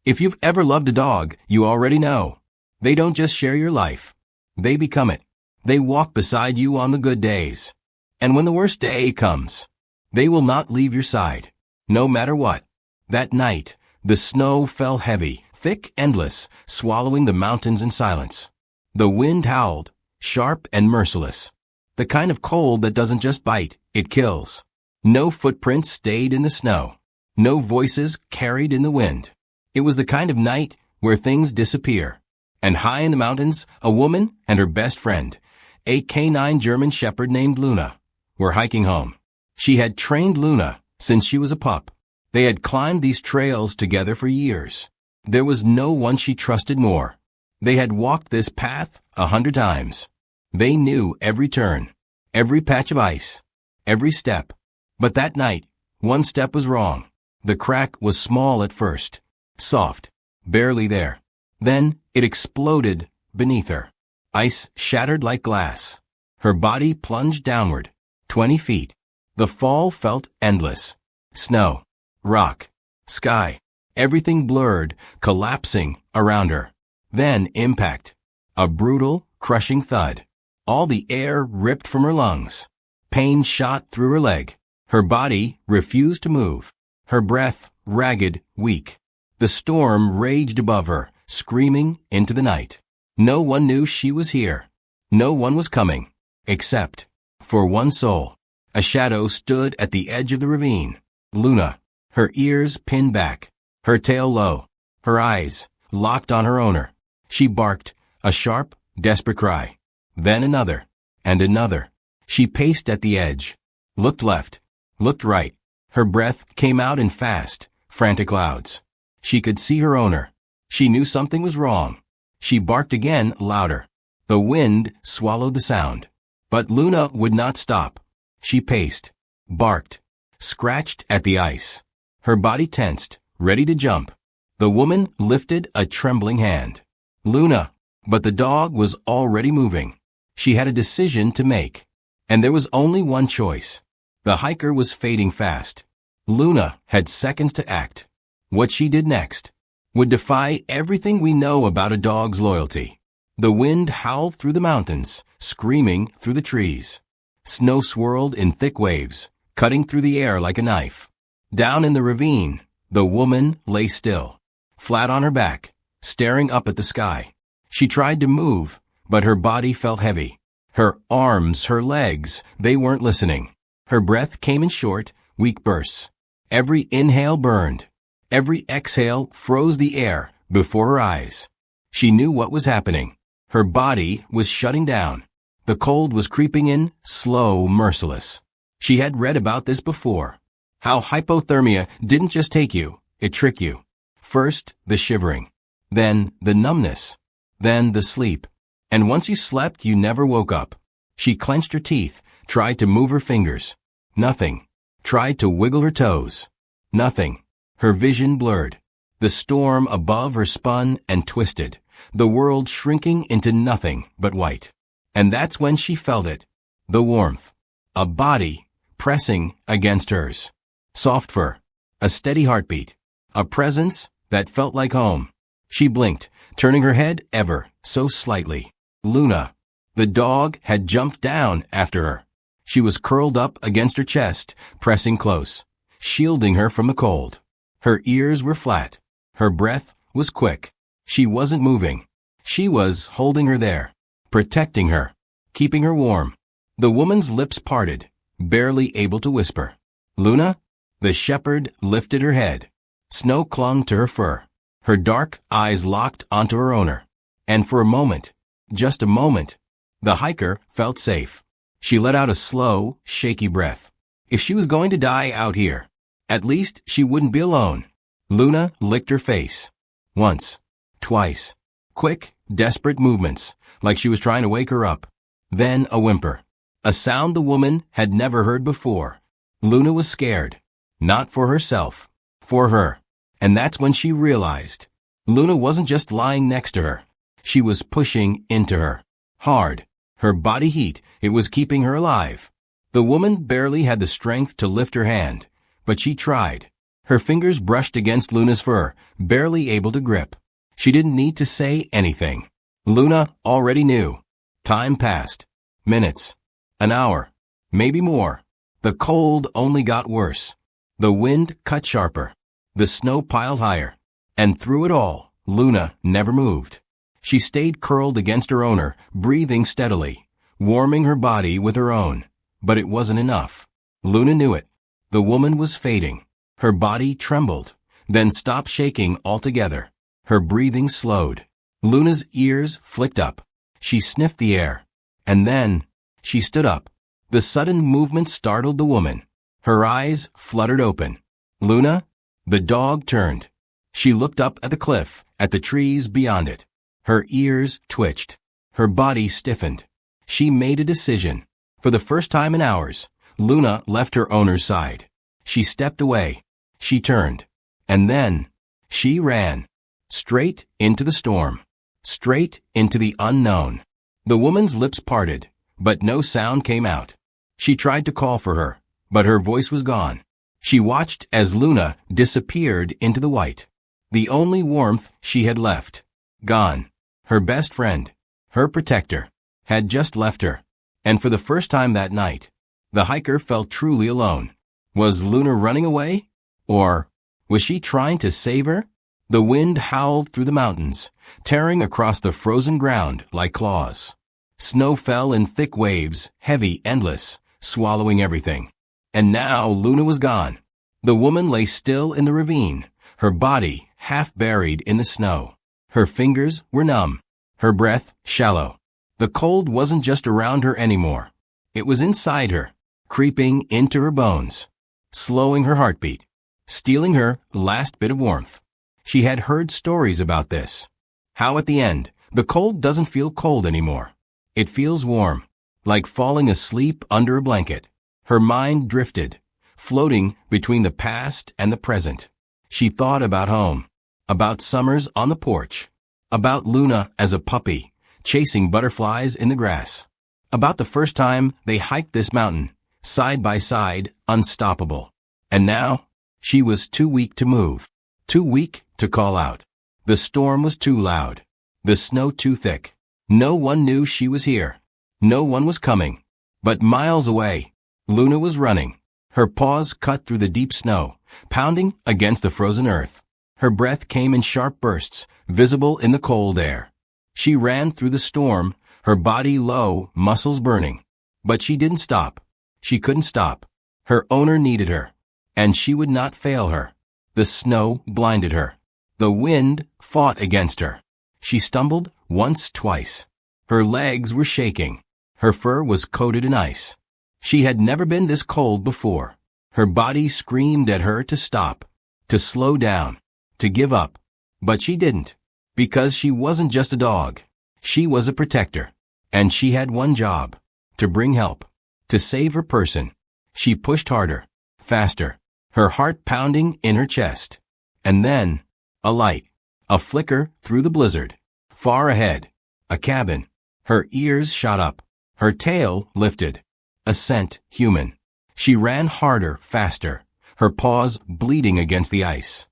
If you've ever loved a dog, you already know. They don't just share your life. They become it. They walk beside you on the good days. And when the worst day comes, they will not leave your side, no matter what. That night, the snow fell heavy, thick, endless, swallowing the mountains in silence. The wind howled, sharp and merciless. The kind of cold that doesn't just bite, it kills. No footprints stayed in the snow. No voices carried in the wind. It was the kind of night where things disappear. And high in the mountains, a woman and her best friend, a canine German shepherd named Luna, were hiking home. She had trained Luna since she was a pup. They had climbed these trails together for years. There was no one she trusted more. They had walked this path 100 times. They knew every turn, every patch of ice, every step. But that night, one step was wrong. The crack was small at first, soft, barely there. Then it exploded beneath her. Ice shattered like glass. Her body plunged downward, 20 feet. The fall felt endless. Snow, rock, sky, everything blurred, collapsing around her. Then impact. A brutal, crushing thud. All the air ripped from her lungs. Pain shot through her leg. Her body refused to move. Her breath ragged, weak. The storm raged above her, screaming into the night. No one knew she was here. No one was coming. Except for one soul. A shadow stood at the edge of the ravine. Luna. Her ears pinned back. Her tail low. Her eyes locked on her owner. She barked, a sharp, desperate cry. Then another. And another. She paced at the edge. Looked left. Looked right. Her breath came out in fast, frantic clouds. She could see her owner. She knew something was wrong. She barked again, louder. The wind swallowed the sound. But Luna would not stop. She paced, barked, scratched at the ice. Her body tensed, ready to jump. The woman lifted a trembling hand. Luna. But the dog was already moving. She had a decision to make. And there was only one choice. The hiker was fading fast. Luna had seconds to act. What she did next would defy everything we know about a dog's loyalty. The wind howled through the mountains, screaming through the trees. Snow swirled in thick waves, cutting through the air like a knife. Down in the ravine, the woman lay still, flat on her back, staring up at the sky. She tried to move, but her body felt heavy. Her arms, her legs, they weren't listening. Her breath came in short, weak bursts. Every inhale burned. Every exhale froze the air before her eyes. She knew what was happening. Her body was shutting down. The cold was creeping in, slow, merciless. She had read about this before. How hypothermia didn't just take you, it tricked you. First, the shivering. Then, the numbness. Then, the sleep. And once you slept, you never woke up. She clenched her teeth, tried to move her fingers. Nothing. Tried to wiggle her toes. Nothing. Her vision blurred. The storm above her spun and twisted, the world shrinking into nothing but white. And that's when she felt it. The warmth. A body pressing against hers. Soft fur. A steady heartbeat. A presence that felt like home. She blinked, turning her head ever so slightly. Luna. The dog had jumped down after her. She was curled up against her chest, pressing close, shielding her from the cold. Her ears were flat. Her breath was quick. She wasn't moving. She was holding her there, protecting her, keeping her warm. The woman's lips parted, barely able to whisper. Luna? The shepherd lifted her head. Snow clung to her fur. Her dark eyes locked onto her owner. And for a moment, just a moment, the hiker felt safe. She let out a slow, shaky breath. If she was going to die out here, at least she wouldn't be alone. Luna licked her face. Once. Twice. Quick, desperate movements, like she was trying to wake her up. Then a whimper. A sound the woman had never heard before. Luna was scared. Not for herself. For her. And that's when she realized. Luna wasn't just lying next to her. She was pushing into her. Hard. Her body heat, it was keeping her alive. The woman barely had the strength to lift her hand, but she tried. Her fingers brushed against Luna's fur, barely able to grip. She didn't need to say anything. Luna already knew. Time passed. Minutes. An hour. Maybe more. The cold only got worse. The wind cut sharper. The snow piled higher. And through it all, Luna never moved. She stayed curled against her owner, breathing steadily, warming her body with her own. But it wasn't enough. Luna knew it. The woman was fading. Her body trembled, then stopped shaking altogether. Her breathing slowed. Luna's ears flicked up. She sniffed the air. And then, she stood up. The sudden movement startled the woman. Her eyes fluttered open. Luna? The dog turned. She looked up at the cliff, at the trees beyond it. Her ears twitched. Her body stiffened. She made a decision. For the first time in hours, Luna left her owner's side. She stepped away. She turned. And then, she ran. Straight into the storm. Straight into the unknown. The woman's lips parted, but no sound came out. She tried to call for her, but her voice was gone. She watched as Luna disappeared into the white. The only warmth she had left. Gone. Her best friend, her protector, had just left her. And for the first time that night, the hiker felt truly alone. Was Luna running away? Or was she trying to save her? The wind howled through the mountains, tearing across the frozen ground like claws. Snow fell in thick waves, heavy, endless, swallowing everything. And now Luna was gone. The woman lay still in the ravine, her body half buried in the snow. Her fingers were numb, her breath shallow. The cold wasn't just around her anymore. It was inside her, creeping into her bones, slowing her heartbeat, stealing her last bit of warmth. She had heard stories about this. How at the end, the cold doesn't feel cold anymore. It feels warm, like falling asleep under a blanket. Her mind drifted, floating between the past and the present. She thought about home, about summers on the porch, about Luna as a puppy, chasing butterflies in the grass, about the first time they hiked this mountain, side by side, unstoppable. And now, she was too weak to move, too weak to call out. The storm was too loud, the snow too thick. No one knew she was here. No one was coming. But miles away, Luna was running, her paws cut through the deep snow, pounding against the frozen earth. Her breath came in sharp bursts, visible in the cold air. She ran through the storm, her body low, muscles burning. But she didn't stop. She couldn't stop. Her owner needed her, and she would not fail her. The snow blinded her. The wind fought against her. She stumbled once, twice. Her legs were shaking. Her fur was coated in ice. She had never been this cold before. Her body screamed at her to stop, to slow down, to give up. But she didn't, because she wasn't just a dog. She was a protector, and she had one job, to bring help, to save her person. She pushed harder, faster, her heart pounding in her chest. And then, a light, a flicker through the blizzard. Far ahead, a cabin. Her ears shot up, her tail lifted. A scent, human. She ran harder, faster, her paws bleeding against the ice.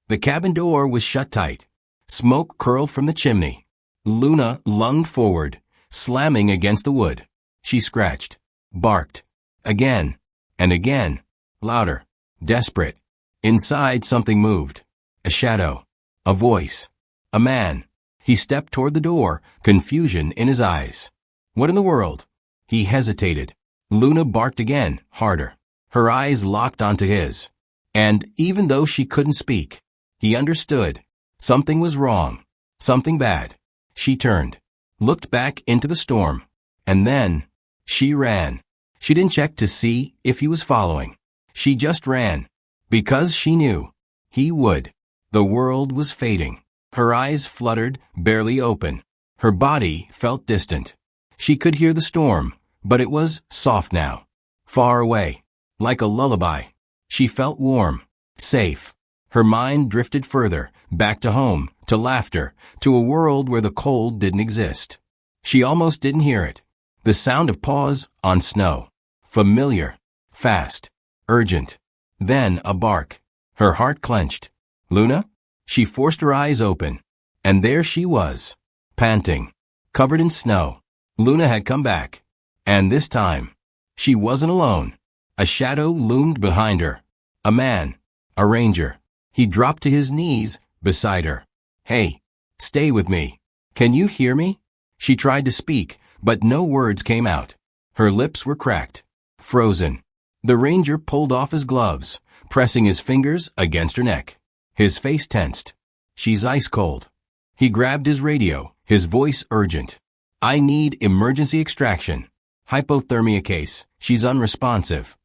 The cabin door was shut tight. Smoke curled from the chimney. Luna lunged forward, slamming against the wood. She scratched, barked, again, and again, louder, desperate. Inside something moved. A shadow, a voice, a man. He stepped toward the door, confusion in his eyes. What in the world? He hesitated. Luna barked again, harder. Her eyes locked onto his. And even though she couldn't speak, he understood. Something was wrong. Something bad. She turned, looked back into the storm. And then, she ran. She didn't check to see if he was following. She just ran. Because she knew. He would. The world was fading. Her eyes fluttered, barely open. Her body felt distant. She could hear the storm, but it was soft now. Far away. Like a lullaby. She felt warm. Safe. Her mind drifted further, back to home, to laughter, to a world where the cold didn't exist. She almost didn't hear it. The sound of paws on snow. Familiar. Fast. Urgent. Then a bark. Her heart clenched. Luna? She forced her eyes open. And there she was, panting, covered in snow. Luna had come back. And this time, she wasn't alone. A shadow loomed behind her. A man. A ranger. He dropped to his knees beside her. Hey, stay with me. Can you hear me? She tried to speak, but no words came out. Her lips were cracked, frozen. The ranger pulled off his gloves, pressing his fingers against her neck. His face tensed. She's ice cold. He grabbed his radio, his voice urgent. I need emergency extraction. Hypothermia case. She's unresponsive.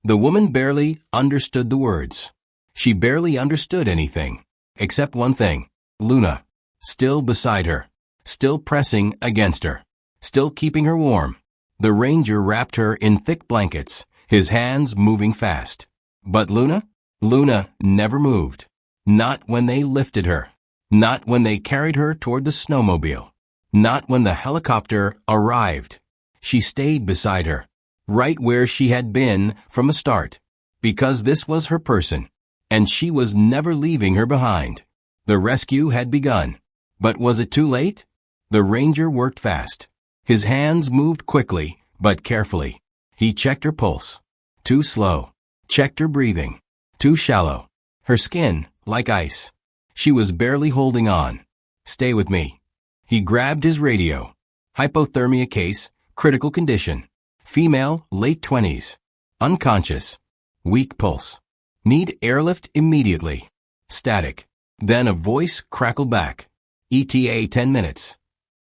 The woman barely understood the words. She barely understood anything, except one thing. Luna, still beside her, still pressing against her, still keeping her warm. The ranger wrapped her in thick blankets, his hands moving fast. But Luna? Luna never moved. Not when they lifted her. Not when they carried her toward the snowmobile. Not when the helicopter arrived. She stayed beside her, right where she had been from the start, because this was her person, and she was never leaving her behind. The rescue had begun. But was it too late? The ranger worked fast. His hands moved quickly, but carefully. He checked her pulse. Too slow. Checked her breathing. Too shallow. Her skin, like ice. She was barely holding on. Stay with me. He grabbed his radio. Hypothermia case, critical condition. Female, late 20s. Unconscious. Weak pulse. Need airlift immediately. Static. Then a voice crackled back. ETA 10 minutes.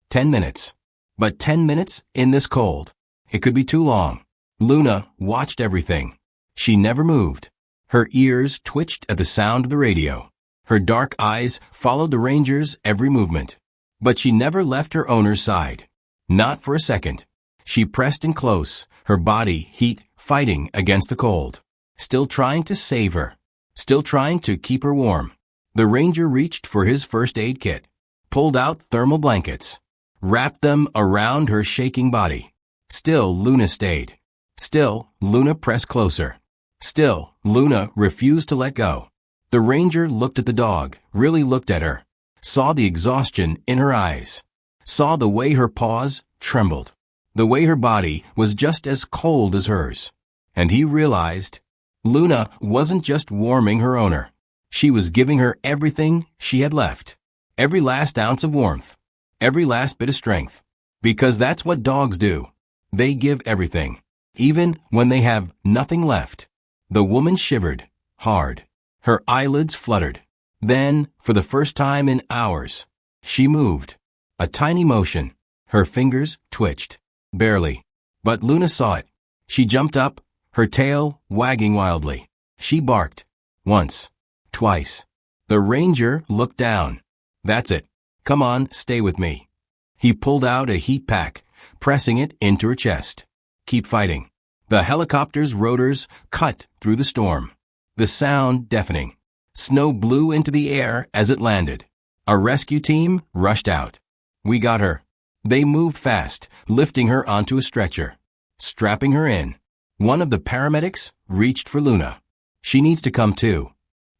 10 minutes. But 10 minutes in this cold. It could be too long. Luna watched everything. She never moved. Her ears twitched at the sound of the radio. Her dark eyes followed the ranger's every movement. But she never left her owner's side. Not for a second. She pressed in close, her body heat fighting against the cold. Still trying to save her. Still trying to keep her warm. The ranger reached for his first aid kit, pulled out thermal blankets, wrapped them around her shaking body. Still, Luna stayed. Still, Luna pressed closer. Still, Luna refused to let go. The ranger looked at the dog, really looked at her, saw the exhaustion in her eyes, saw the way her paws trembled, the way her body was just as cold as hers. And he realized Luna wasn't just warming her owner. She was giving her everything she had left. Every last ounce of warmth. Every last bit of strength. Because that's what dogs do. They give everything. Even when they have nothing left. The woman shivered. Hard. Her eyelids fluttered. Then, for the first time in hours, she moved. A tiny motion. Her fingers twitched. Barely. But Luna saw it. She jumped up, her tail wagging wildly. She barked. Once. Twice. The ranger looked down. That's it. Come on, stay with me. He pulled out a heat pack, pressing it into her chest. Keep fighting. The helicopter's rotors cut through the storm. The sound deafening. Snow blew into the air as it landed. A rescue team rushed out. We got her. They moved fast, lifting her onto a stretcher, strapping her in. One of the paramedics reached for Luna. She needs to come too.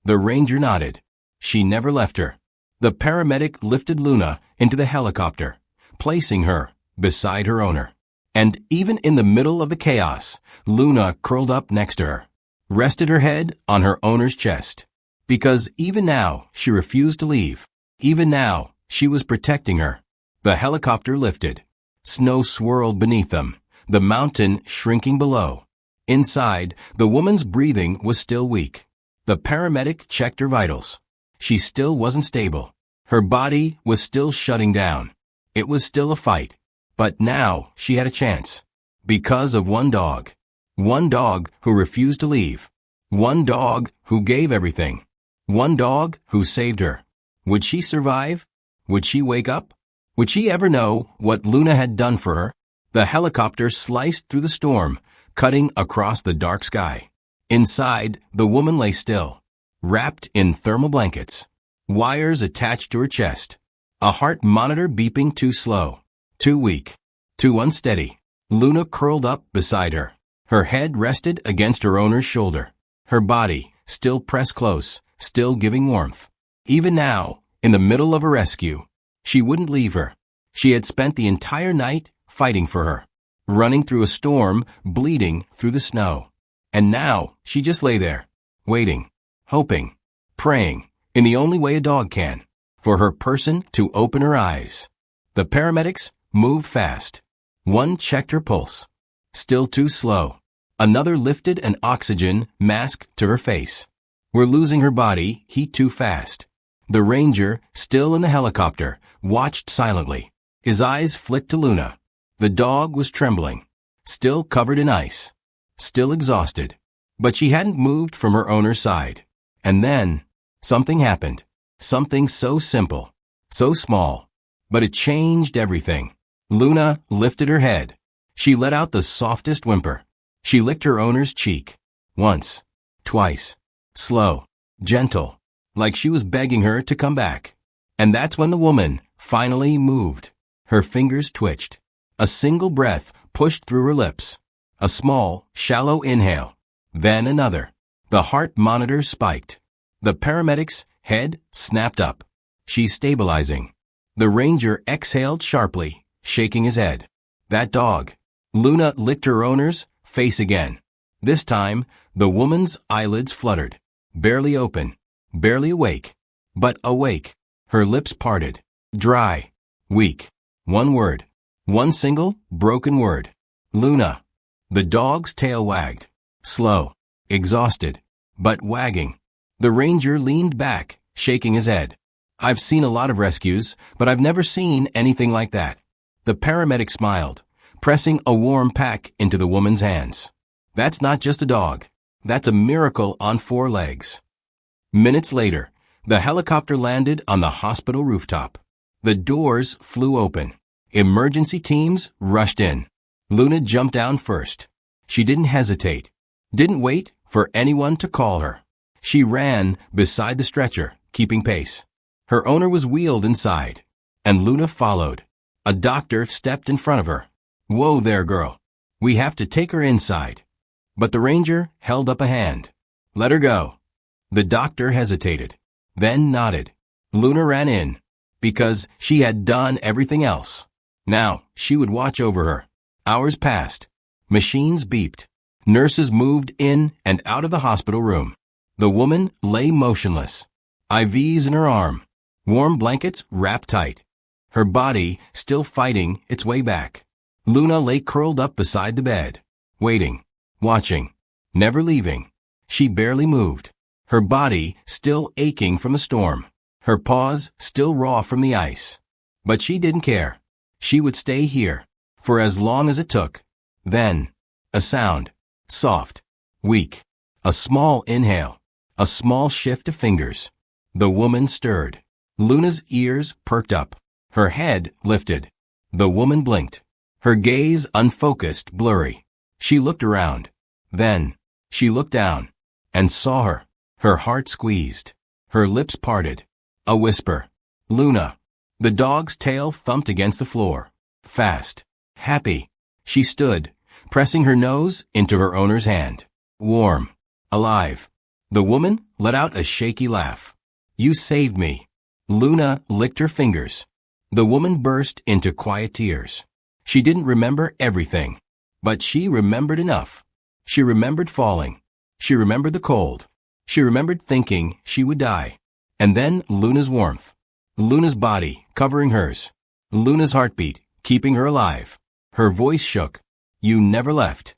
The ranger nodded. She never left her. The paramedic lifted Luna into the helicopter, placing her beside her owner. And even in the middle of the chaos, Luna curled up next to her, rested her head on her owner's chest. Because even now, she refused to leave. Even now, she was protecting her. The helicopter lifted. Snow swirled beneath them, the mountain shrinking below. Inside, the woman's breathing was still weak. The paramedic checked her vitals. She still wasn't stable. Her body was still shutting down. It was still a fight. But now she had a chance. Because of one dog. One dog who refused to leave. One dog who gave everything. One dog who saved her. Would she survive? Would she wake up? Would she ever know what Luna had done for her? The helicopter sliced through the storm, cutting across the dark sky. Inside, the woman lay still, wrapped in thermal blankets, wires attached to her chest, a heart monitor beeping too slow, too weak, too unsteady. Luna curled up beside her. Her head rested against her owner's shoulder, her body still pressed close, still giving warmth. Even now, in the middle of a rescue, she wouldn't leave her. She had spent the entire night fighting for her, running through a storm, bleeding through the snow. And now, she just lay there, waiting, hoping, praying, in the only way a dog can, for her person to open her eyes. The paramedics moved fast. One checked her pulse. Still too slow. Another lifted an oxygen mask to her face. We're losing her body, heat too fast. The ranger, still in the helicopter, watched silently. His eyes flicked to Luna. The dog was trembling, still covered in ice, still exhausted. But she hadn't moved from her owner's side. And then, something happened. Something so simple, so small, but it changed everything. Luna lifted her head. She let out the softest whimper. She licked her owner's cheek. Once, twice, slow, gentle, like she was begging her to come back. And that's when the woman finally moved. Her fingers twitched. A single breath pushed through her lips. A small, shallow inhale. Then another. The heart monitor spiked. The paramedic's head snapped up. She's stabilizing. The ranger exhaled sharply, shaking his head. That dog. Luna licked her owner's face again. This time, the woman's eyelids fluttered. Barely open. Barely awake. But awake. Her lips parted. Dry. Weak. One word. One single, broken word. Luna. The dog's tail wagged. Slow. Exhausted. But wagging. The ranger leaned back, shaking his head. I've seen a lot of rescues, but I've never seen anything like that. The paramedic smiled, pressing a warm pack into the woman's hands. That's not just a dog. That's a miracle on 4 legs. Minutes later, the helicopter landed on the hospital rooftop. The doors flew open. Emergency teams rushed in. Luna jumped down first. She didn't hesitate. Didn't wait for anyone to call her. She ran beside the stretcher, keeping pace. Her owner was wheeled inside, and Luna followed. A doctor stepped in front of her. Whoa there, girl. We have to take her inside. But the ranger held up a hand. Let her go. The doctor hesitated, then nodded. Luna ran in, because she had done everything else. Now, she would watch over her. Hours passed. Machines beeped. Nurses moved in and out of the hospital room. The woman lay motionless. IVs in her arm. Warm blankets wrapped tight. Her body still fighting its way back. Luna lay curled up beside the bed, waiting, watching, never leaving. She barely moved. Her body still aching from the storm. Her paws still raw from the ice. But she didn't care. She would stay here, for as long as it took. Then, a sound. Soft. Weak. A small inhale. A small shift of fingers. The woman stirred. Luna's ears perked up. Her head lifted. The woman blinked. Her gaze unfocused, blurry. She looked around. Then, she looked down, and saw her. Her heart squeezed. Her lips parted. A whisper. Luna. The dog's tail thumped against the floor. Fast. Happy. She stood, pressing her nose into her owner's hand. Warm. Alive. The woman let out a shaky laugh. You saved me. Luna licked her fingers. The woman burst into quiet tears. She didn't remember everything, but she remembered enough. She remembered falling. She remembered the cold. She remembered thinking she would die. And then Luna's warmth. Luna's body covering hers. Luna's heartbeat keeping her alive. Her voice shook. You never left.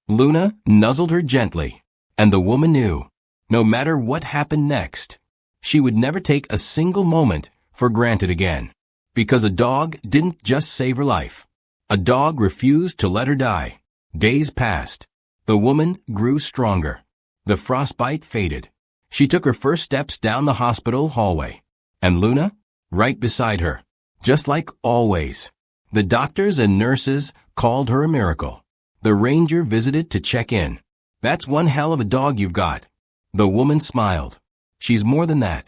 Luna nuzzled her gently, and the woman knew, no matter what happened next, she would never take a single moment for granted again. Because a dog didn't just save her life. A dog refused to let her die. Days passed. The woman grew stronger. The frostbite faded. She took her first steps down the hospital hallway. And Luna? Right beside her. Just like always. The doctors and nurses called her a miracle. The ranger visited to check in. That's one hell of a dog you've got. The woman smiled. She's more than that.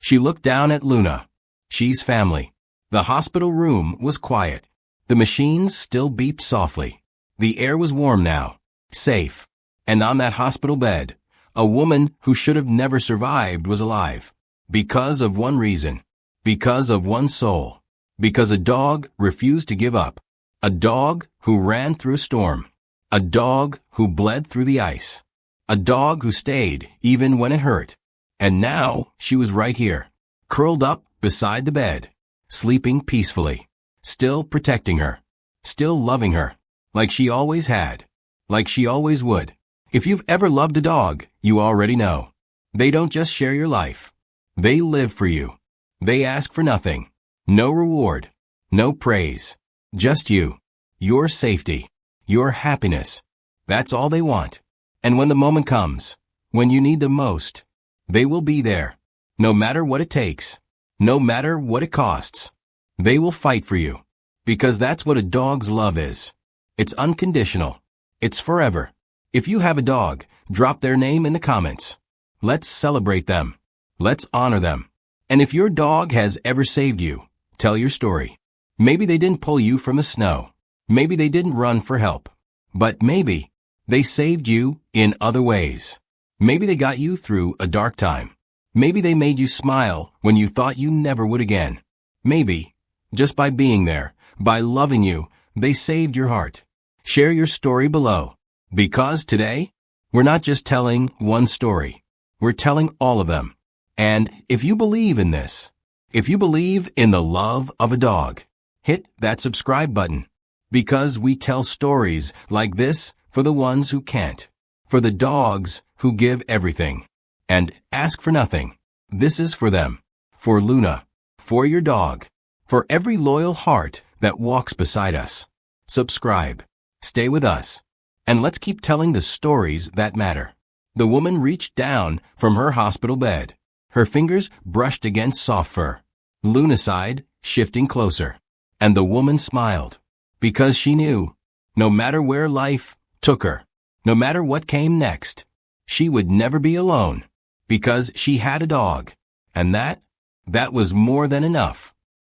She looked down at Luna. She's family. The hospital room was quiet. The machines still beeped softly. The air was warm now. Safe. And on that hospital bed, A woman who should have never survived was alive. Because of one reason. Because of one soul. Because a dog refused to give up. A dog who ran through a storm. A dog who bled through the ice. A dog who stayed even when it hurt. And now she was right here, curled up beside the bed, sleeping peacefully, still protecting her, still loving her, like she always had, like she always would. If you've ever loved a dog, you already know. They don't just share your life. They live for you. They ask for nothing. No reward. No praise. Just you. Your safety. Your happiness. That's all they want. And when the moment comes, when you need them most, they will be there. No matter what it takes. No matter what it costs. They will fight for you. Because that's what a dog's love is. It's unconditional. It's forever. If you have a dog, drop their name in the comments. Let's celebrate them. Let's honor them. And if your dog has ever saved you, tell your story. Maybe they didn't pull you from the snow. Maybe they didn't run for help. But maybe they saved you in other ways. Maybe they got you through a dark time. Maybe they made you smile when you thought you never would again. Maybe, just by being there, by loving you, they saved your heart. Share your story below. Because today, we're not just telling one story. We're telling all of them. And if you believe in this, if you believe in the love of a dog, hit that subscribe button. Because we tell stories like this for the ones who can't. For the dogs who give everything and ask for nothing. This is for them. For Luna. For your dog. For every loyal heart that walks beside us. Subscribe. Stay with us. And let's keep telling the stories that matter. The woman reached down from her hospital bed. Her fingers brushed against soft fur. Luna sighed, shifting closer. And the woman smiled. Because she knew, no matter where life took her, no matter what came next, she would never be alone. Because she had a dog. And that was more than enough.